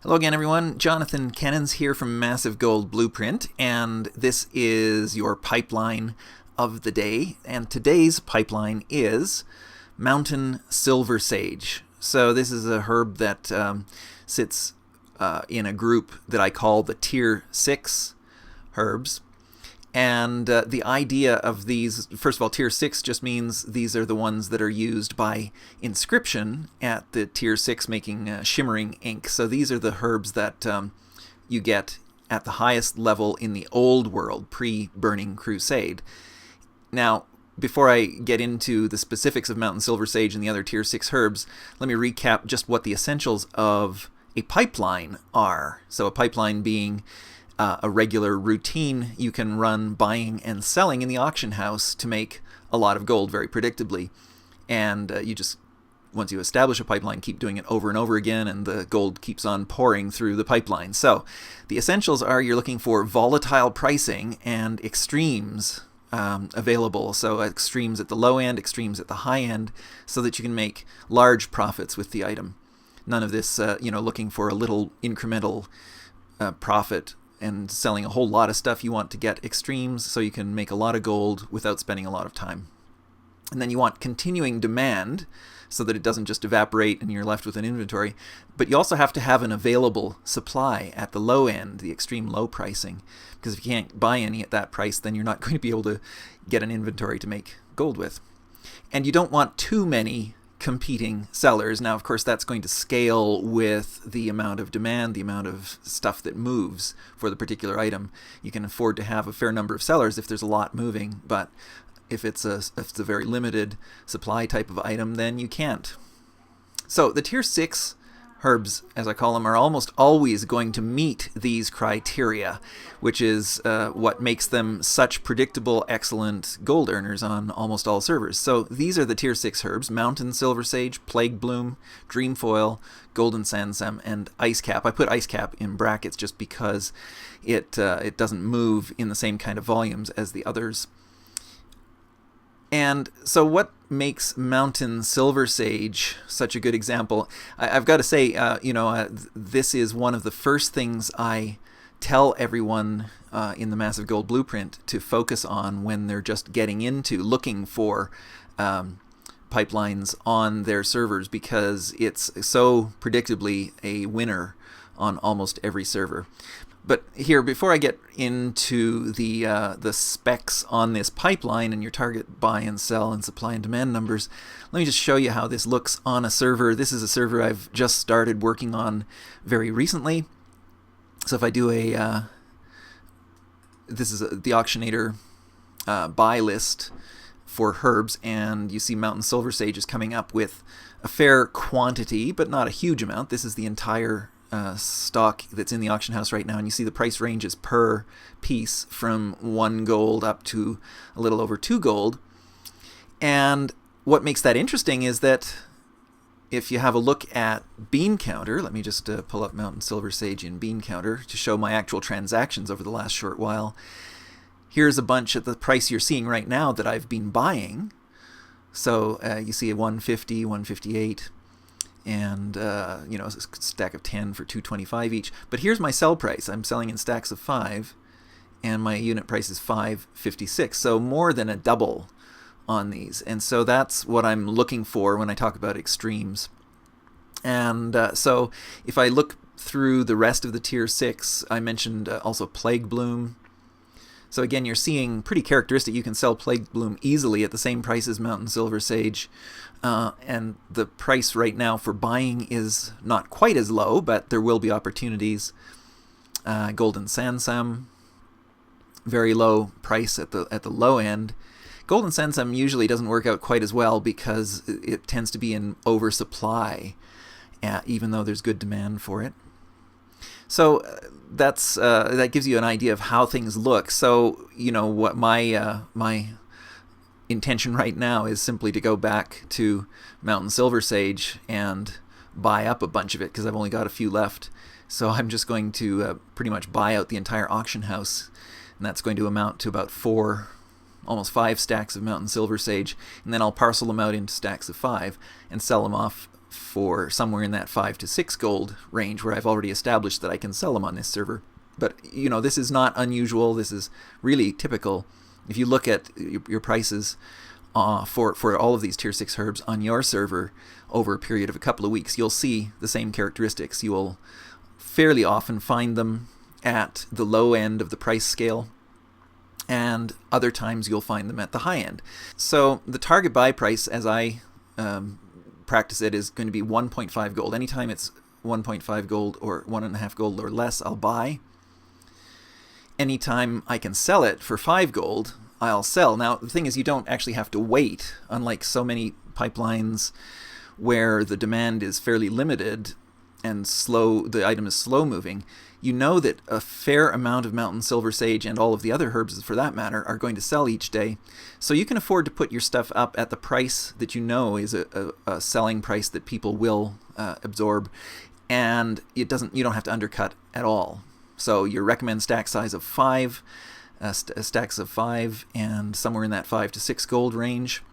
Hello again, everyone. Jonathan Kenins here from Massive Gold Blueprint, and this is your pipeline of the day. And today's pipeline is Mountain Silversage. So this is a herb that sits in a group that I call the Tier 6 herbs. And the idea of these, first of all, Tier 6 just means these are the ones that are used by inscription at the Tier 6 making shimmering ink. So these are the herbs that you get at the highest level in the old world, pre-Burning Crusade. Now, before I get into the specifics of Mountain Silversage and the other Tier 6 herbs, let me recap just what the essentials of a pipeline are. So a pipeline being a regular routine you can run buying and selling in the auction house to make a lot of gold very predictably. And you just, once you establish a pipeline, keep doing it over and over again, and the gold keeps on pouring through the pipeline. So the essentials are you're looking for volatile pricing and extremes available. So extremes at the low end, extremes at the high end, so that you can make large profits with the item. None of this, looking for a little incremental profit and selling a whole lot of stuff. You want to get extremes so you can make a lot of gold without spending a lot of time. And then you want continuing demand so that it doesn't just evaporate and you're left with an inventory. But you also have to have an available supply at the low end, the extreme low pricing. Because if you can't buy any at that price, then you're not going to be able to get an inventory to make gold with. And you don't want too many competing sellers. Now, of course, that's going to scale with the amount of demand, the amount of stuff that moves for the particular item. You can afford to have a fair number of sellers if there's a lot moving, but if it's a very limited supply type of item, then you can't. So the Tier 6 herbs, as I call them, are almost always going to meet these criteria, which is what makes them such predictable, excellent gold earners on almost all servers. So these are the Tier 6 herbs: Mountain Silversage, Plaguebloom, Dreamfoil, Golden Sansam, and Icecap. I put Icecap in brackets just because it doesn't move in the same kind of volumes as the others. And so what makes Mountain Silversage such a good example? I've got to say, this is one of the first things I tell everyone in the Massive Gold Blueprint to focus on when they're just getting into looking for pipelines on their servers, because it's so predictably a winner on almost every server. But here, before I get into the specs on this pipeline and your target buy and sell and supply and demand numbers, let me just show you how this looks on a server. This is a server I've just started working on very recently. So if I do this is the Auctionator buy list for herbs, and you see Mountain Silversage is coming up with a fair quantity, but not a huge amount. This is the entire stock that's in the auction house right now, and you see the price ranges per piece from 1 gold up to a little over 2 gold. And what makes that interesting is that if you have a look at Bean Counter, let me just pull up Mountain Silversage in Bean Counter to show my actual transactions over the last short while. Here's a bunch at the price you're seeing right now that I've been buying. So you see a 150, 158, and a stack of 10 for 225 each. But here's my sell price. I'm selling in stacks of 5, and my unit price is 556. So more than a double on these. And so that's what I'm looking for when I talk about extremes. And so if I look through the rest of the Tier 6, I mentioned also Plaguebloom. So again, you're seeing pretty characteristic. You can sell Plaguebloom easily at the same price as Mountain Silversage. And the price right now for buying is not quite as low, but there will be opportunities. Golden Sansam, very low price at the low end. Golden Sansam usually doesn't work out quite as well because it tends to be in oversupply, even though there's good demand for it. So that gives you an idea of how things look. So what my intention right now is simply to go back to Mountain Silversage and buy up a bunch of it, because I've only got a few left. So I'm just going to pretty much buy out the entire auction house, and that's going to amount to about 4, almost 5 stacks of Mountain Silversage, and then I'll parcel them out into stacks of 5 and sell them off for somewhere in that 5 to 6 gold range, where I've already established that I can sell them on this server. But, this is not unusual. This is really typical. If you look at your prices for all of these tier 6 herbs on your server over a period of a couple of weeks, you'll see the same characteristics. You will fairly often find them at the low end of the price scale, and other times you'll find them at the high end. So the target buy price, as I practice it, is going to be 1.5 gold. Anytime it's 1.5 gold or 1.5 gold or less, I'll buy. Anytime I can sell it for 5 gold, I'll sell. Now, the thing is, you don't actually have to wait, unlike so many pipelines where the demand is fairly limited and slow, the item is slow moving. You know that a fair amount of Mountain Silversage and all of the other herbs, for that matter, are going to sell each day. So you can afford to put your stuff up at the price that you know is a selling price that people will absorb, and you don't have to undercut at all. So your recommend stack size of 5, stacks of 5, and somewhere in that 5 to 6 gold range.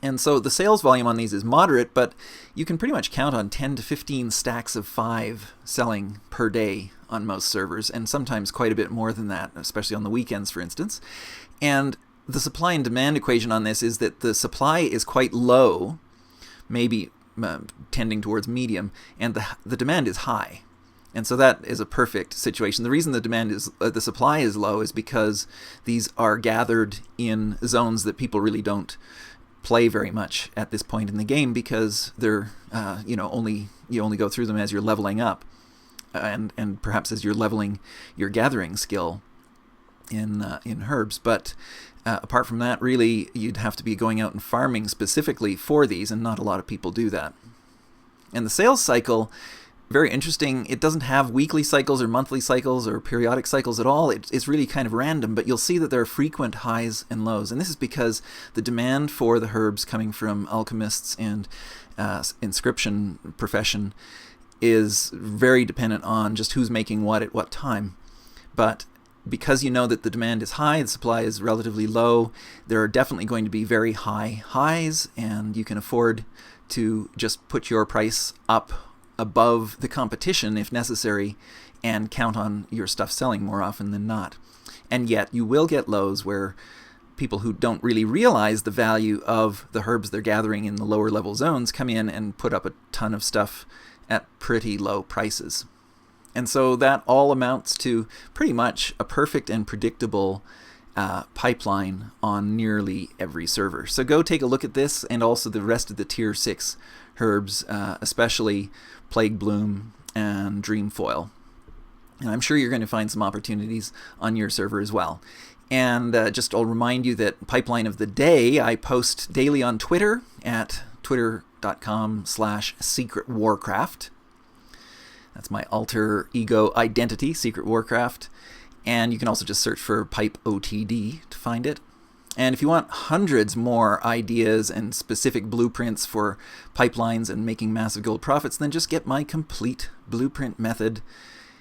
And so the sales volume on these is moderate, but you can pretty much count on 10 to 15 stacks of 5 selling per day on most servers, and sometimes quite a bit more than that, especially on the weekends, for instance. And the supply and demand equation on this is that the supply is quite low, maybe tending towards medium, and the demand is high. And so that is a perfect situation. The reason the supply is low is because these are gathered in zones that people really don't play very much at this point in the game, because they're you only go through them as you're leveling up, and perhaps as you're leveling your gathering skill in herbs. But apart from that, really, you'd have to be going out and farming specifically for these, and not a lot of people do that. And the sales cycle, very interesting. It doesn't have weekly cycles or monthly cycles or periodic cycles at all. It's really kind of random, but you'll see that there are frequent highs and lows. And this is because the demand for the herbs coming from alchemists and inscription profession is very dependent on just who's making what at what time. But because you know that the demand is high, the supply is relatively low, there are definitely going to be very high highs, and you can afford to just put your price up above the competition if necessary, and count on your stuff selling more often than not. And yet you will get lows where people who don't really realize the value of the herbs they're gathering in the lower level zones come in and put up a ton of stuff at pretty low prices. And so that all amounts to pretty much a perfect and predictable pipeline on nearly every server. So go take a look at this, and also the rest of the tier 6 herbs, especially Plaguebloom and Dreamfoil. And I'm sure you're going to find some opportunities on your server as well. And I'll remind you that Pipeline of the Day I post daily on Twitter at twitter.com/secretwarcraft. That's my alter ego identity, Secret Warcraft. And you can also just search for Pipe OTD to find it. And if you want hundreds more ideas and specific blueprints for pipelines and making massive gold profits, then just get my complete blueprint method.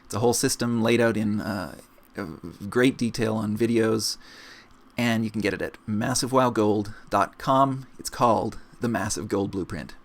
It's a whole system laid out in great detail on videos, and you can get it at massivewowgold.com. It's called the Massive Gold Blueprint.